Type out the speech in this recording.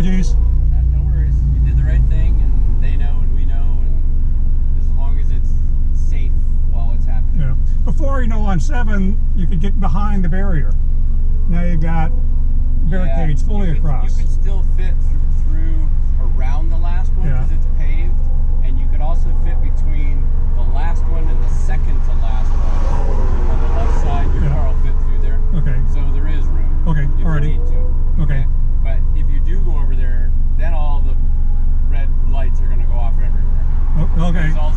apologies. No worries. You did the right thing, and they know, and we know, and as long as it's safe while it's happening. Yeah. Before, on 7, you could get behind the barrier. Now you've got barricades fully across. You could still fit through around the last one because it's paved, and you could also fit between the last one and the second to last one. On the left side, your car will fit through there. Okay. So there is room. Okay, if alrighty. you need to. Okay. But if you do go over there, then all the red lights are going to go off everywhere. Okay. It's all